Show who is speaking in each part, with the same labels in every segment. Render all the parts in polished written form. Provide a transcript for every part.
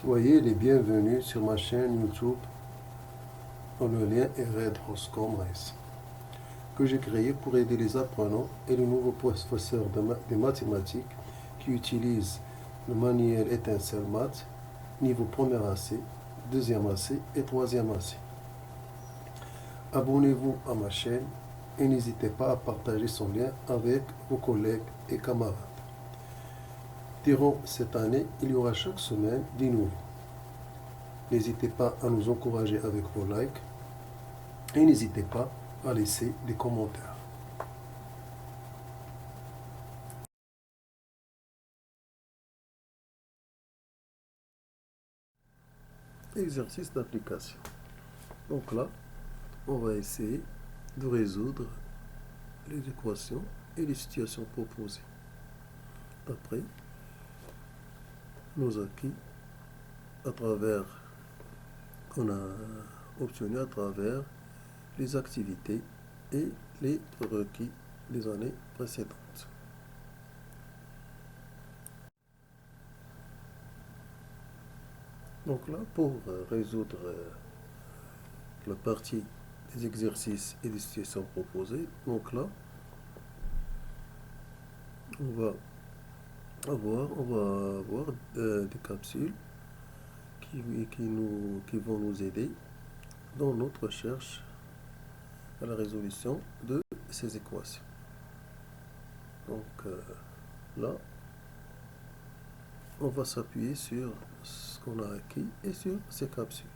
Speaker 1: Soyez les bienvenus sur ma chaîne YouTube dont le lien est Red Roscom Race, que j'ai créé pour aider les apprenants et les nouveaux professeurs de mathématiques qui utilisent le manuel Étincelle Maths, niveau premier AC, deuxième AC et troisième AC. Abonnez-vous à ma chaîne et n'hésitez pas à partager son lien avec vos collègues et camarades. Durant cette année, il y aura chaque semaine des nouveaux. N'hésitez pas à nous encourager avec vos likes et n'hésitez pas à laisser des commentaires. Exercice d'application. Donc là, on va essayer de résoudre les équations et les situations proposées d'après nos acquis à travers qu'on a obtenu à travers les activités et les requis des années précédentes. Donc là, pour résoudre la partie des exercices et des situations proposées, donc là, on va avoir des capsules qui vont nous aider dans notre recherche à la résolution de ces équations. Donc là, on va s'appuyer sur ce qu'on a acquis et sur ces capsules.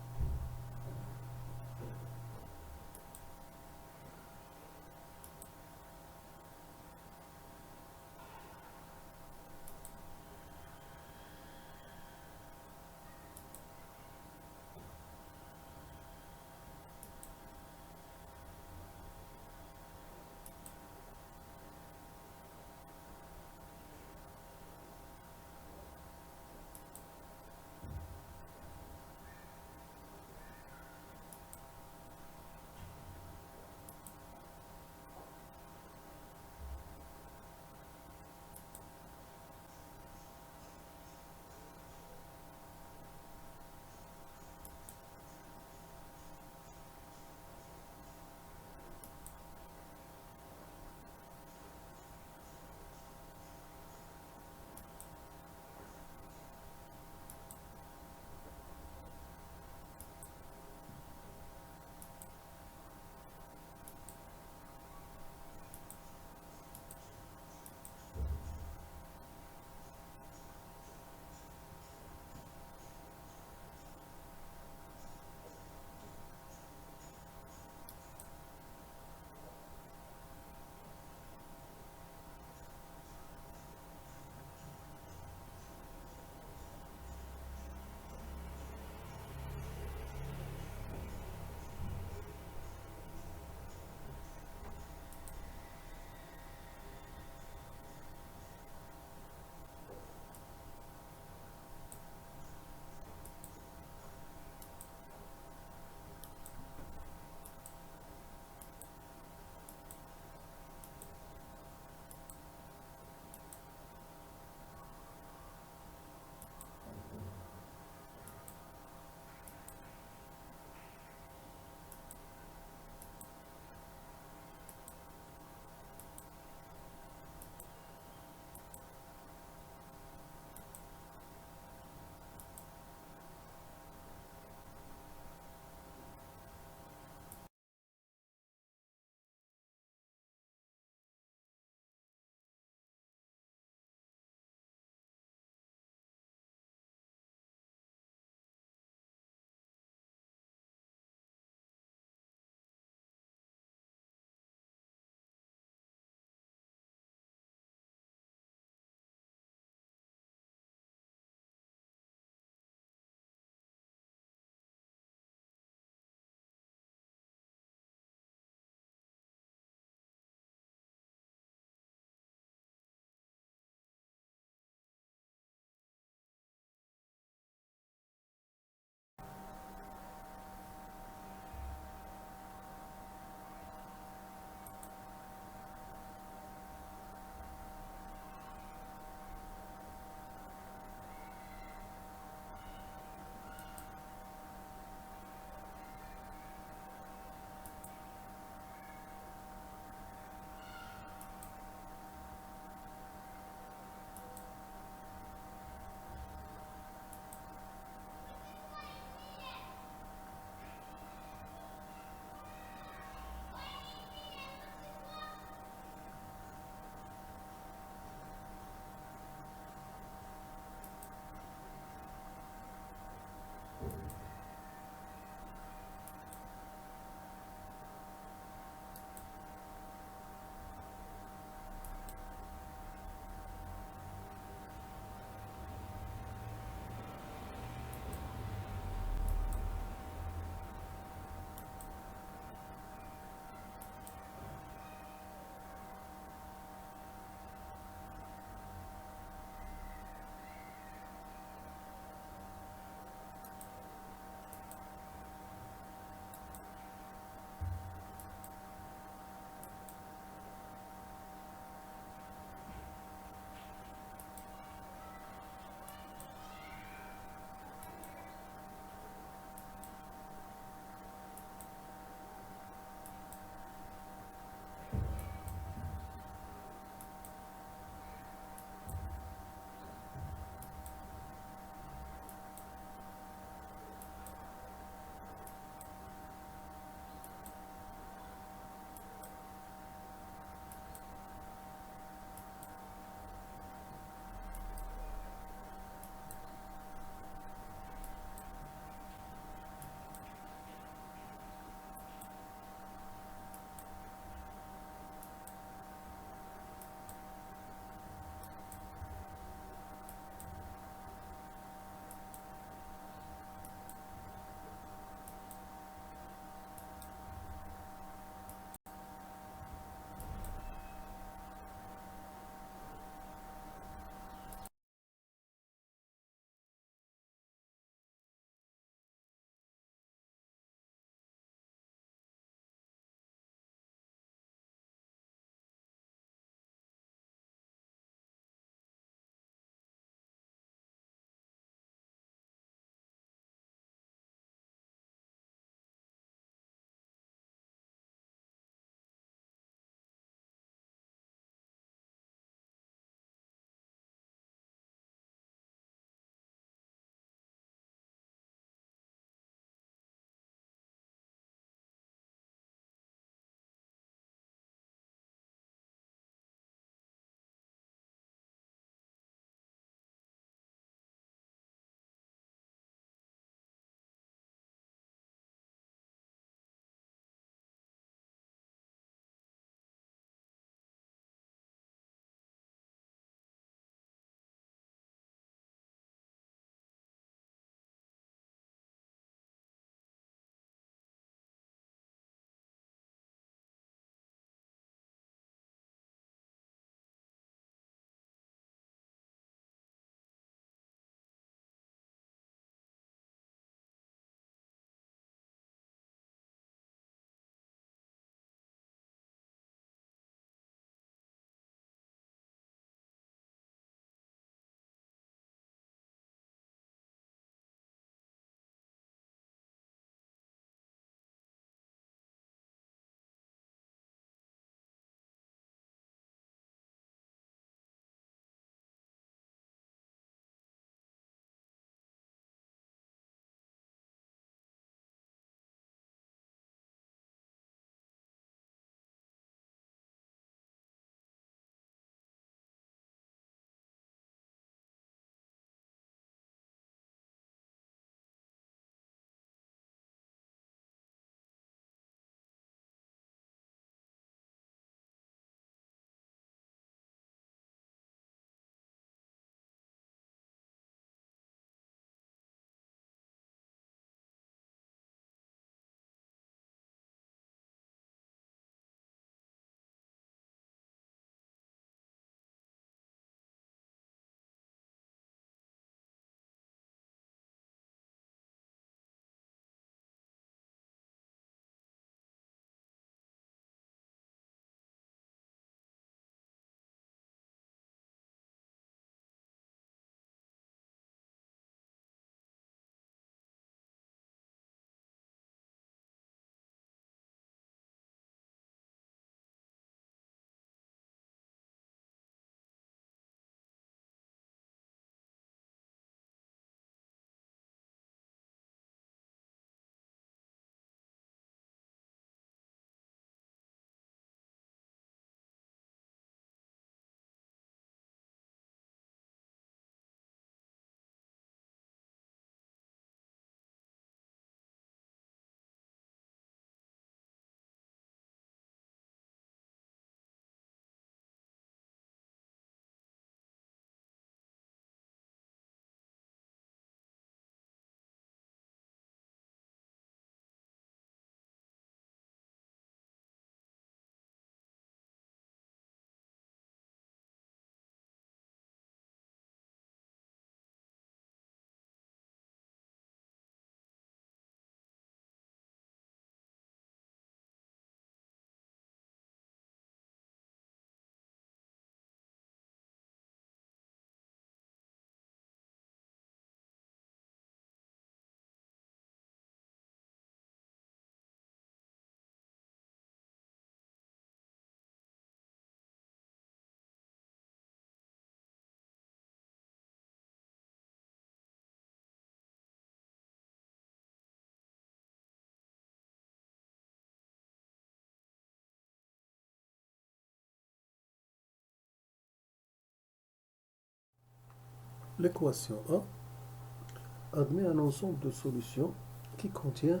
Speaker 1: L'équation A admet un ensemble de solutions qui contient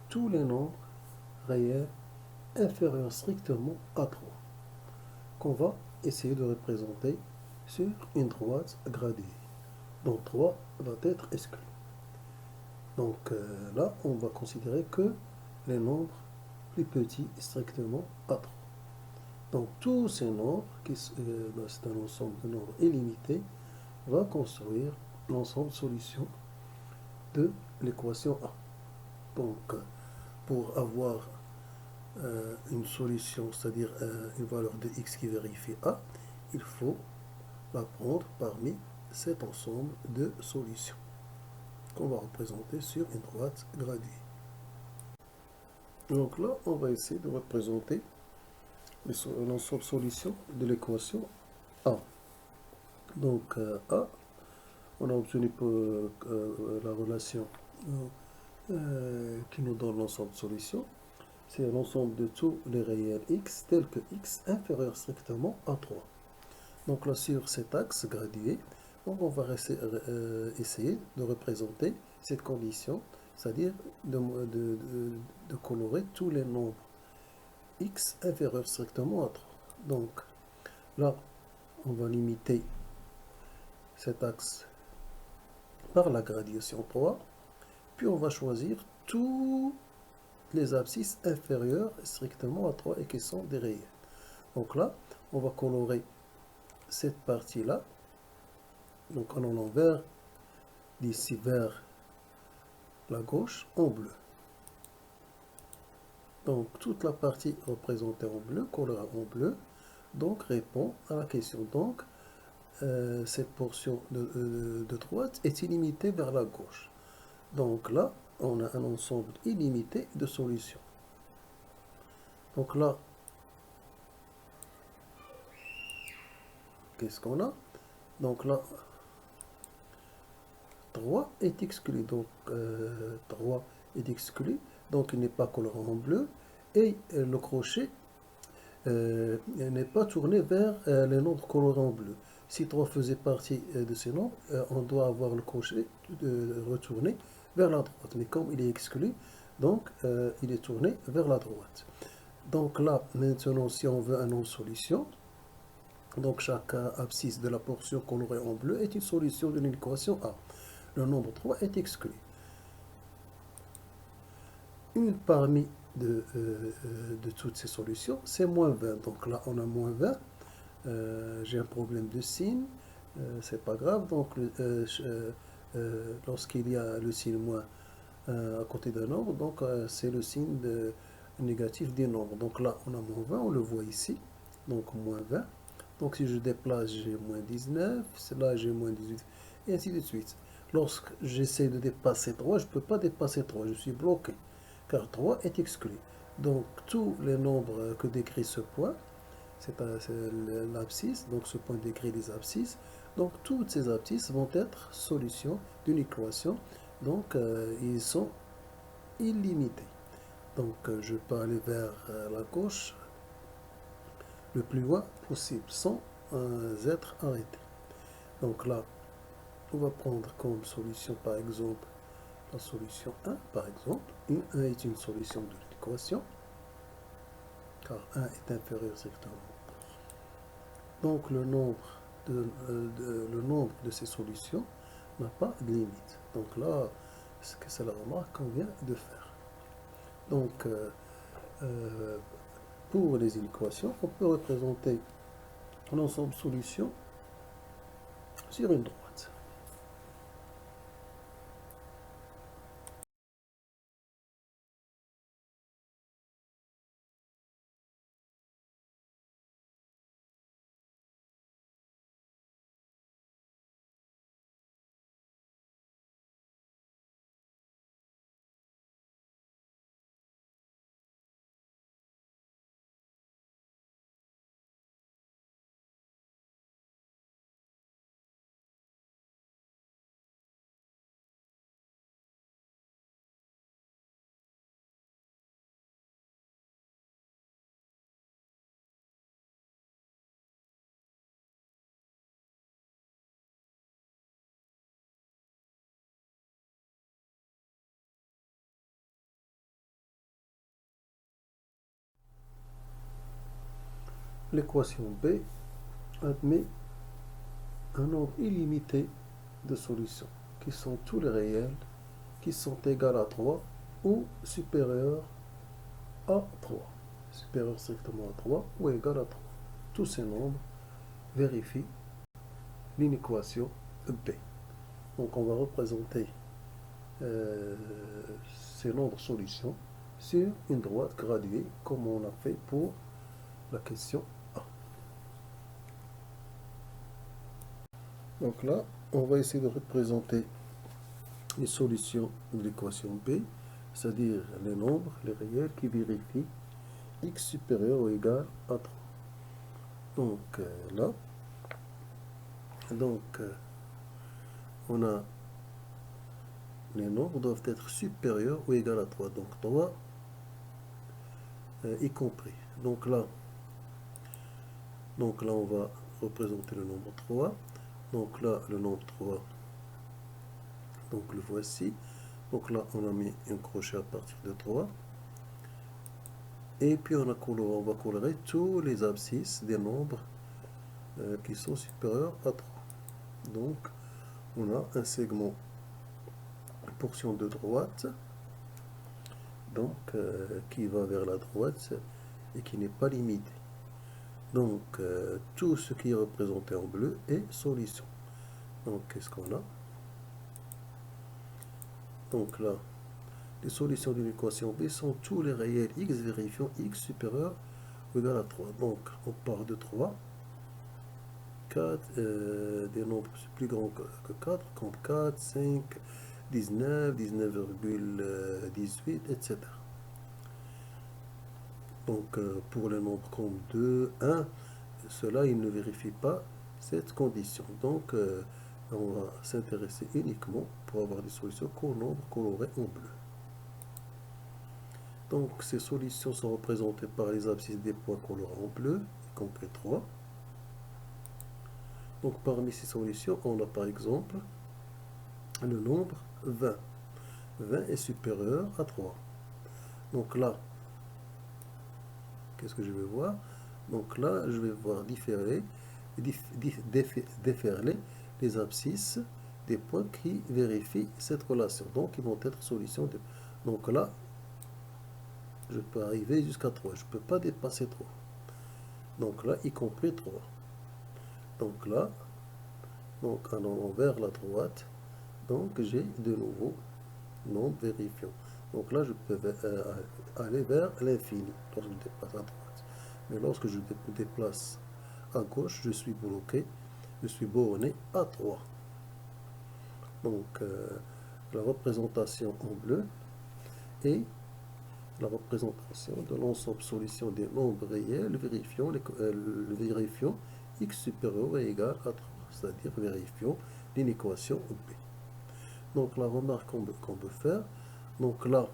Speaker 1: tous les nombres réels inférieurs strictement à 3, qu'on va essayer de représenter sur une droite gradée. Donc 3 va être exclu. Donc là, on va considérer que les nombres plus petits strictement à 3. Donc tous ces nombres, c'est un ensemble de nombres illimités, va construire l'ensemble solution de l'équation A. Donc pour avoir une solution, c'est-à-dire une valeur de x qui vérifie A, il faut la prendre parmi cet ensemble de solutions qu'on va représenter sur une droite gradée. Donc là, on va essayer de représenter l'ensemble solution de l'équation A. Donc A, on a obtenu la relation qui nous donne l'ensemble de solutions. C'est l'ensemble de tous les réels x tels que x inférieur strictement à 3. Donc là, sur cet axe gradué, on va essayer de représenter cette condition, c'est-à-dire de colorer tous les nombres x inférieurs strictement à 3. Donc là, on va limiter cet axe par la gradation 3, puis on va choisir tous les abscisses inférieures strictement à 3 et qui sont des réels. Donc là, on va colorer cette partie-là, donc en allant vers d'ici vers la gauche en bleu. Donc toute la partie représentée en bleu, colorée en bleu, donc répond à la question. Donc cette portion de droite est illimitée vers la gauche. Donc là, on a un ensemble illimité de solutions. Donc là, qu'est-ce qu'on a? Donc là, 3 est exclu. Donc 3 est exclu. Donc il n'est pas coloré en bleu. Et le crochet n'est pas tourné vers les nombres colorés en bleu. Si 3 faisait partie de ces nombres, on doit avoir le crochet retourné vers la droite. Mais comme il est exclu, donc il est tourné vers la droite. Donc là, maintenant, si on veut un nombre solution, donc chaque abscisse de la portion colorée en bleu est une solution de l'équation A. Le nombre 3 est exclu. Une parmi de toutes ces solutions, c'est moins 20. Donc là, on a moins 20. J'ai un problème de signe. C'est pas grave. Donc, lorsqu'il y a le signe moins à côté d'un nombre, donc c'est le signe négatif des nombres. Donc là, on a moins 20, on le voit ici. Donc moins 20. Donc si je déplace, j'ai moins 19. Là, j'ai moins 18. Et ainsi de suite. Lorsque j'essaie de dépasser 3, je ne peux pas dépasser 3. Je suis bloqué. Car 3 est exclu. Donc tous les nombres que décrit ce point, c'est l'abscisse, donc ce point décrit les abscisses. Donc toutes ces abscisses vont être solutions d'une équation. Donc ils sont illimités. Donc je peux aller vers la gauche le plus loin possible sans être arrêté. Donc là, on va prendre comme solution par exemple la solution 1 par exemple. 1 est une solution de l'équation car 1 est inférieur strictement. Donc le nombre de ces solutions n'a pas de limite. Donc là, c'est la remarque qu'on vient de faire. Donc pour les équations, on peut représenter l'ensemble solution sur une droite. l'équation B admet un nombre illimité de solutions, qui sont tous les réels, qui sont égales à 3 ou supérieurs à 3. Supérieur strictement à 3 ou égal à 3. Tous ces nombres vérifient l'inéquation B. Donc on va représenter euh, ces nombres solutions sur une droite graduée comme on a fait pour la question A. Donc là, on va essayer de représenter les solutions de l'équation B, c'est-à-dire les nombres, les réels qui vérifient x supérieur ou égal à 3. Donc là, donc, on a les nombres doivent être supérieurs ou égal à 3. Donc 3 y compris. Donc là, on va représenter le nombre 3. Donc là, le nombre 3, donc le voici. Donc là, on a mis un crochet à partir de 3. Et puis on va colorer tous les abscisses des nombres qui sont supérieurs à 3. Donc, on a un segment, une portion de droite, donc qui va vers la droite et qui n'est pas limité. Donc, tout ce qui est représenté en bleu est solution. Donc, qu'est-ce qu'on a? Donc là, les solutions de l'équation B sont tous les réels x vérifiant x supérieur ou égal à 3. Donc, on part de 3. 4, des nombres plus grands que 4, comme 4, 5, 19, 19,18, etc. Donc, pour les nombres comme 2, 1, cela, il ne vérifie pas cette condition. Donc, on va s'intéresser uniquement pour avoir des solutions qu'aux nombres colorés en bleu. Donc, ces solutions sont représentées par les abscisses des points colorés en bleu, y compris 3. Donc, parmi ces solutions, on a par exemple le nombre 20. 20 est supérieur à 3. Donc là, qu'est-ce que je vais voir? Donc là, je vais voir déferler les abscisses des points qui vérifient cette relation. Donc, ils vont être solutions de... Donc là, je peux arriver jusqu'à 3. Je ne peux pas dépasser 3. Donc là, y compris 3. Donc là, donc en allant vers la droite, donc j'ai de nouveau nombre vérifiant. Donc là, je peux aller vers l'infini lorsque je dépasse à droite. Mais lorsque je me déplace à gauche, je suis bloqué, je suis borné à 3. Donc, la représentation en bleu est la représentation de l'ensemble solution des nombres réels vérifiant x supérieur ou égal à 3, c'est-à-dire vérifiant l'inéquation B. Donc, la remarque qu'on peut faire, donc là,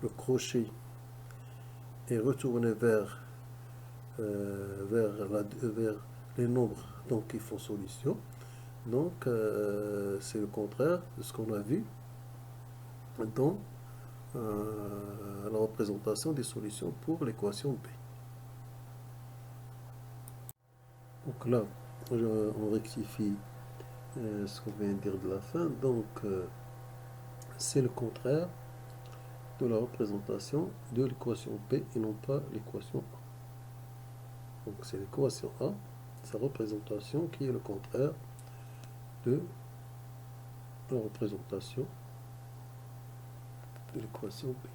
Speaker 1: le crochet est retourné vers les nombres donc, qui font solution. Donc, c'est le contraire de ce qu'on a vu dans la représentation des solutions pour l'équation B. Donc là, on rectifie ce qu'on vient de dire de la fin. Donc, c'est le contraire de la représentation de l'équation B et non pas l'équation A. Donc, c'est l'équation A, sa représentation qui est le contraire de la représentation de l'équation B.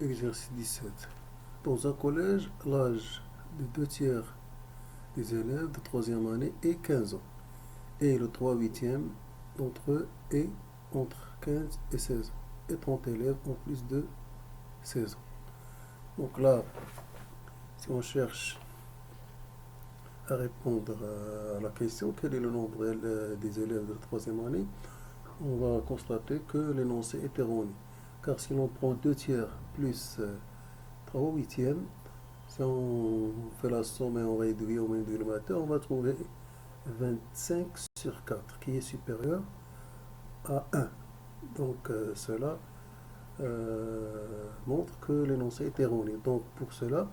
Speaker 1: Exercice 17. Dans un collège, l'âge de 2 tiers des élèves de troisième année est 15 ans. Et le 3 huitièmes d'entre eux est entre 15 et 16 ans. Et 30 élèves ont plus de 16 ans. Donc là, si on cherche à répondre à la question quel est le nombre des élèves de troisième année, on va constater que l'énoncé est erroné. Car si l'on prend 2 tiers plus 3 huitièmes, si on fait la somme et on réduit au moins dénominateur, on va trouver 25 sur 4 qui est supérieur à 1. Donc cela montre que l'énoncé est erroné. Donc pour cela,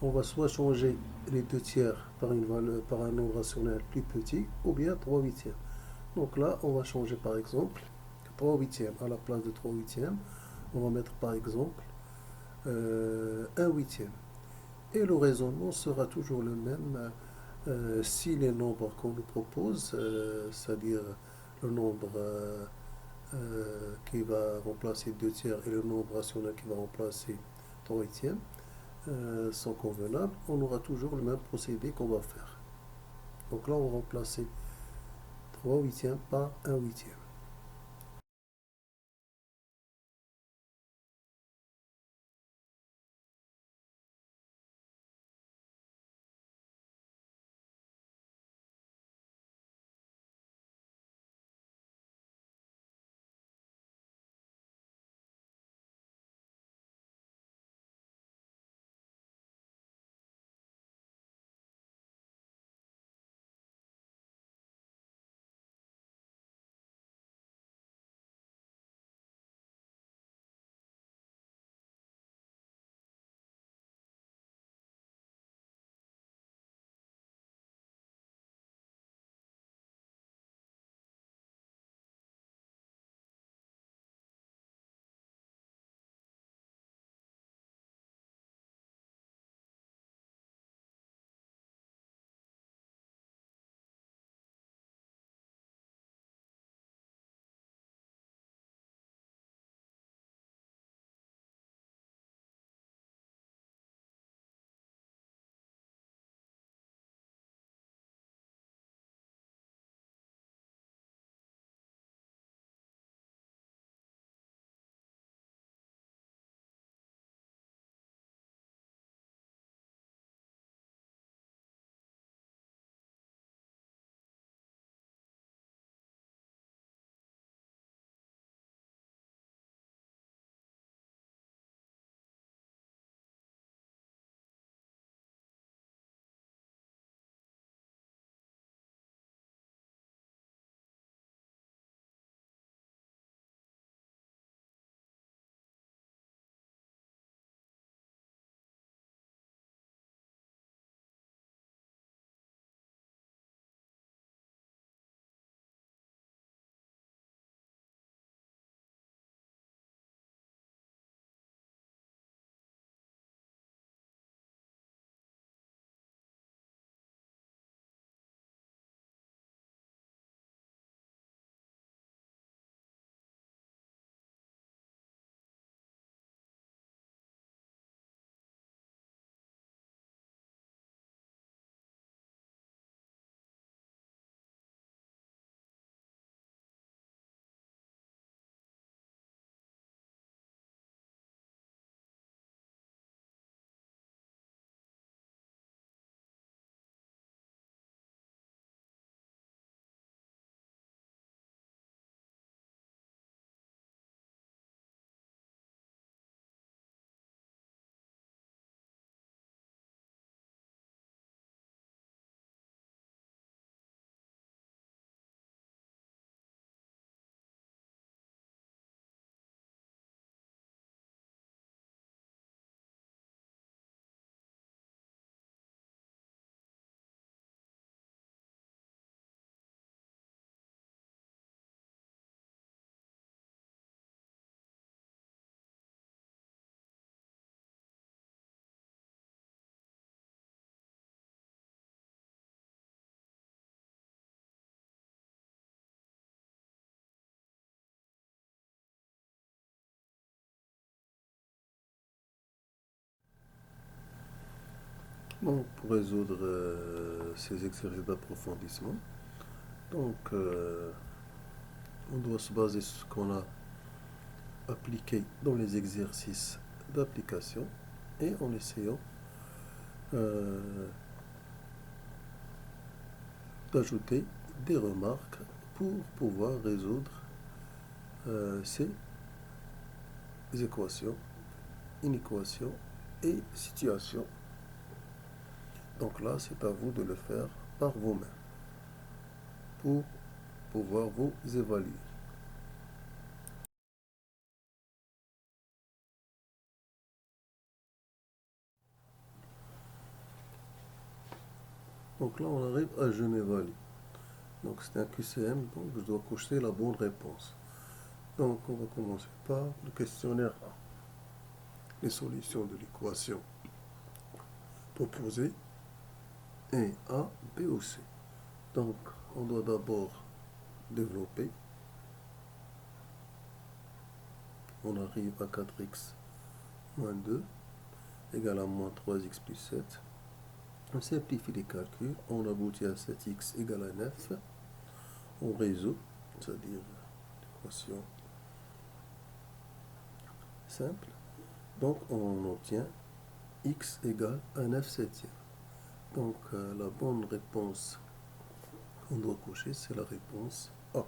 Speaker 1: on va soit changer les 2 tiers par, une valeur, par un nombre rationnel plus petit ou bien 3 huitièmes. Donc là, on va changer par exemple 3 huitièmes. À la place de 3 huitièmes, on va mettre par exemple 1 huitième. Et le raisonnement sera toujours le même si les nombres qu'on nous propose, c'est-à-dire le nombre qui va remplacer 2 tiers et le nombre rationnel qui va remplacer 3 huitièmes, sont convenables, on aura toujours le même procédé qu'on va faire. Donc là, on va remplacer 3 huitièmes par 1 huitième. Donc, pour résoudre ces exercices d'approfondissement, donc, on doit se baser sur ce qu'on a appliqué dans les exercices d'application et en essayant euh, d'ajouter des remarques pour pouvoir résoudre ces équations, inéquations et situations. Donc là, c'est à vous de le faire par vous-même pour pouvoir vous évaluer. Donc là, on arrive à je m'évalue. Donc c'est un QCM, donc je dois cocher la bonne réponse. Donc on va commencer par le questionnaire A. Les solutions de l'équation proposée est A, B ou C. Donc on doit d'abord développer. On arrive à 4x moins 2 égale à moins 3x plus 7. On simplifie les calculs. On aboutit à 7x égale à 9. On résout, c'est-à-dire l'équation simple. Donc on obtient x égale à 9 septièmes. Donc la bonne réponse qu'on doit cocher, c'est la réponse A.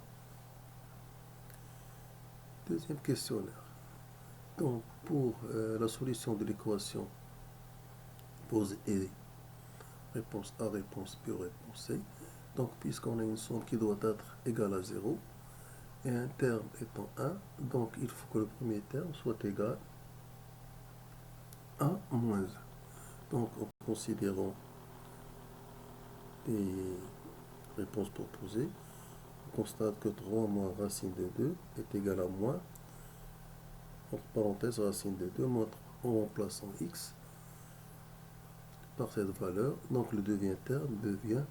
Speaker 1: Deuxième questionnaire. Donc pour la solution de l'équation pose et réponse A, réponse B, réponse C. Donc puisqu'on a une somme qui doit être égale à 0 et un terme étant 1, donc il faut que le premier terme soit égal à moins 1. Donc en considérant les réponses proposées, on constate que 3 moins racine de 2 est égal à moins, entre parenthèses, racine de 2 moins 3, en remplaçant x par cette valeur. Donc le deuxième terme devient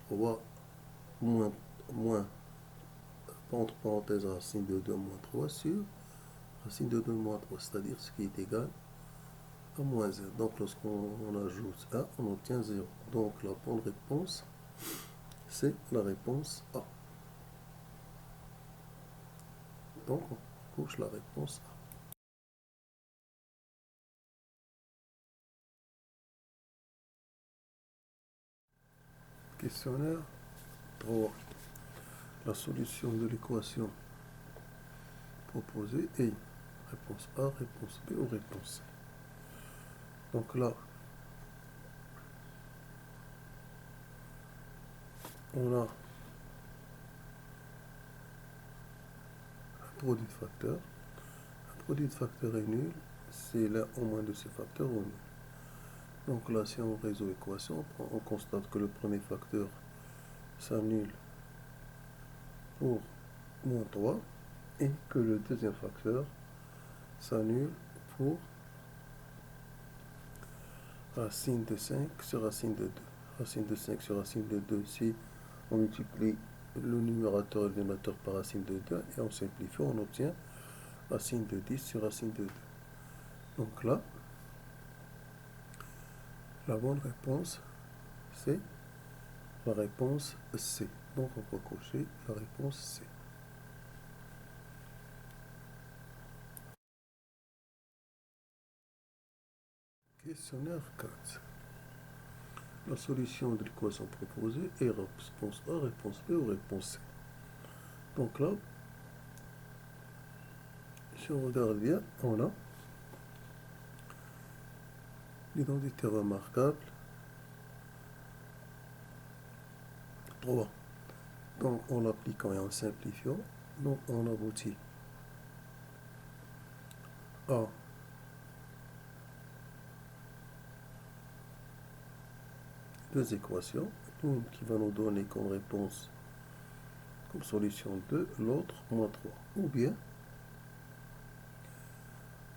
Speaker 1: 3 moins entre parenthèses racine de 2 moins 3 sur racine de 2 moins 3, c'est-à-dire ce qui est égal à moins 0. Donc lorsqu'on ajoute 1, on obtient 0. Donc la bonne réponse, c'est la réponse A. Donc on couche la réponse A. Questionnaire 3. La solution de l'équation proposée est réponse A, réponse B ou réponse C. Donc là, on a un produit de facteurs. Un produit de facteurs est nul, c'est l'un au moins de ces facteurs ou nul. Donc là, si on résout l'équation, on constate que le premier facteur s'annule pour moins 3 et que le deuxième facteur s'annule pour racine de 5 sur racine de 2. Racine de 5 sur racine de 2, si on multiplie le numérateur et le dénominateur par racine de 2 et on simplifie, on obtient racine de 10 sur racine de 2. Donc là, la bonne réponse, c'est la réponse C. Donc on peut cocher la réponse C. Questionnaire 4. La solution de l'équation proposée est réponse A, réponse B ou réponse C. Donc là, si on regarde bien, on a l'identité remarquable 3. Donc en l'appliquant et en simplifiant, donc on aboutit à deux équations, une qui va nous donner comme réponse, comme solution 2, l'autre moins 3. Ou bien,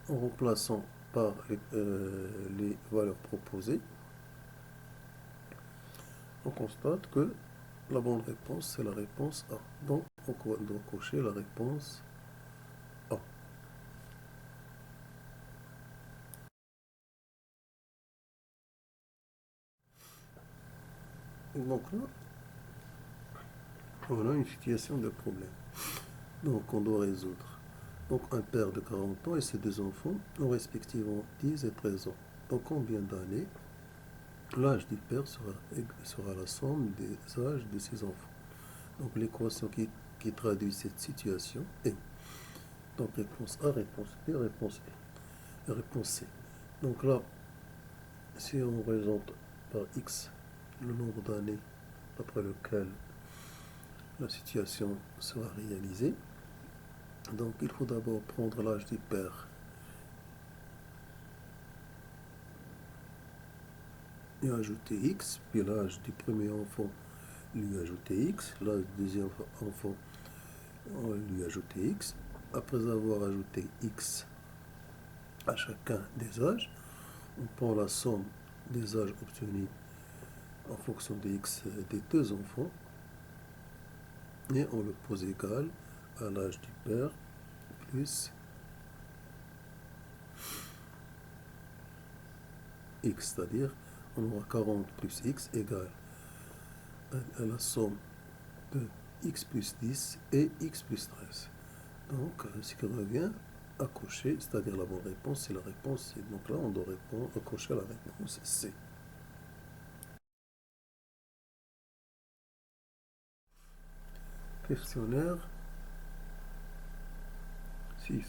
Speaker 1: en remplaçant par les valeurs proposées, on constate que la bonne réponse, c'est la réponse A. Donc, on doit cocher la réponse A. Donc là, on a une situation de problème. Donc on doit résoudre. Donc un père de 40 ans et ses deux enfants ont respectivement 10 et 13 ans. Donc combien d'années l'âge du père sera la somme des âges de ses enfants. Donc l'équation qui traduit cette situation est donc réponse A, réponse B, réponse B, réponse C. Donc là, si on représente par X le nombre d'années après lequel la situation sera réalisée, donc il faut d'abord prendre l'âge du père et ajouter X, puis l'âge du premier enfant lui ajouter X, l'âge du deuxième enfant on lui ajouter X. Après avoir ajouté X à chacun des âges, on prend la somme des âges obtenus en fonction de X des deux enfants et on le pose égal à l'âge du père plus X, c'est-à-dire on aura 40 plus X égale à la somme de X plus 10 et X plus 13. Donc, ce qui revient à cocher, c'est-à-dire la bonne réponse, c'est la réponse C. Donc là, on doit cocher la réponse C. Questionnaire 6.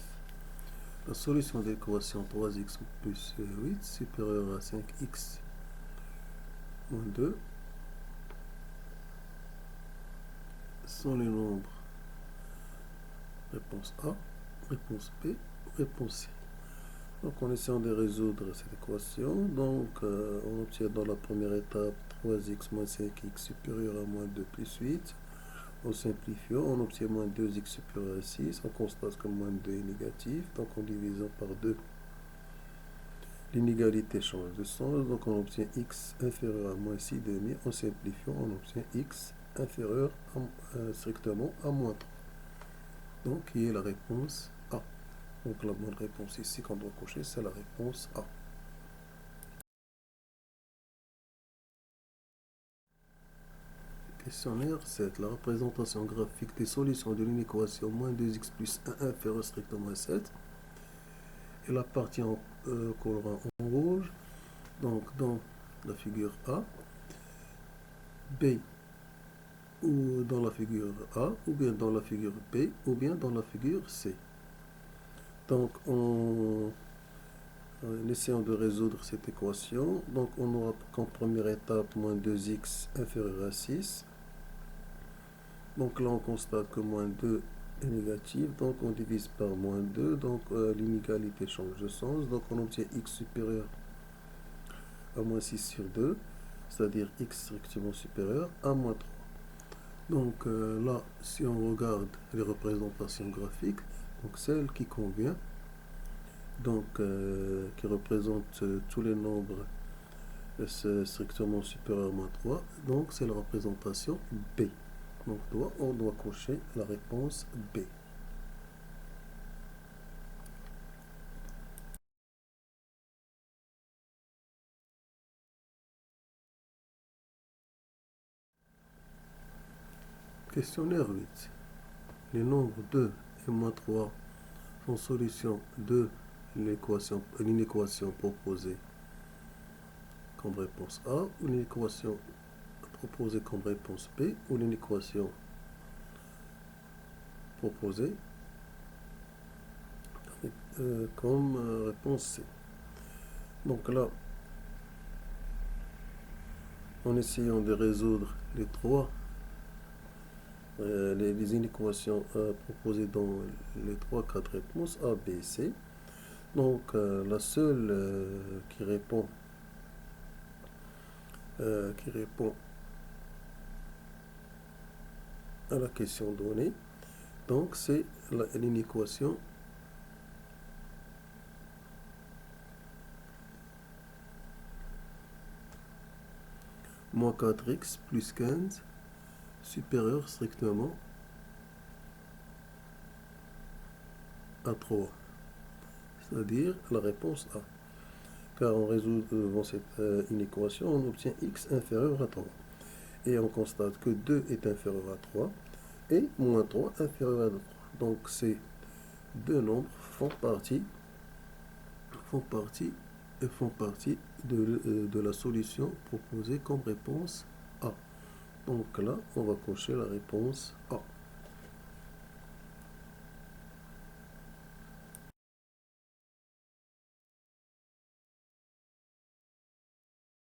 Speaker 1: La solution de l'équation 3x plus 8 supérieure à 5x moins 2 sont les nombres. Réponse A, réponse B, réponse C. Donc en essayant de résoudre cette équation, donc on obtient dans la première étape 3x moins 5x supérieur à moins 2 plus 8. En simplifiant, on obtient moins 2x supérieur à 6. On constate que moins 2 est négatif. Donc en divisant par 2, l'inégalité change de sens. Donc on obtient x inférieur à moins 6 demi. En simplifiant, on obtient x inférieur strictement à moins 3. Donc qui est la réponse A. Donc la bonne réponse ici qu'on doit cocher, c'est la réponse A. Questionnaire 7. La représentation graphique des solutions de l'inéquation moins 2x plus 1 inférieur strictement à 7. Et la partie en colorant en rouge. Donc dans la figure A, B, ou dans la figure A, ou bien dans la figure B, ou bien dans la figure C. Donc en essayant de résoudre cette équation, donc on aura comme première étape moins 2x inférieur à 6. Donc là on constate que moins 2 est négatif, donc on divise par moins 2, donc l'inégalité change de sens, donc on obtient x supérieur à moins 6 sur 2, c'est-à-dire x strictement supérieur à moins 3. Donc là, si on regarde les représentations graphiques, donc celle qui convient, donc qui représente tous les nombres strictement supérieurs à moins 3, donc c'est la représentation B. Donc on doit cocher la réponse B. Questionnaire 8. Les nombres 2 et moins 3 font solution de l'inéquation proposée comme réponse A, ou l'inéquation proposée comme réponse B, ou l'inéquation proposée comme réponse C. Donc là, en essayant de résoudre les inéquations proposées dans les 3-4 réponses A, B et C, donc la seule qui répond à la question donnée, donc c'est l'inéquation moins 4x plus 15 supérieur strictement à 3, c'est-à-dire la réponse A. Car en résoudant cette inéquation, on obtient x inférieur à 3. Et on constate que 2 est inférieur à 3 et moins 3 inférieur à 3. Donc ces deux nombres font partie de la solution proposée comme réponse A. Donc là, on va cocher la réponse A.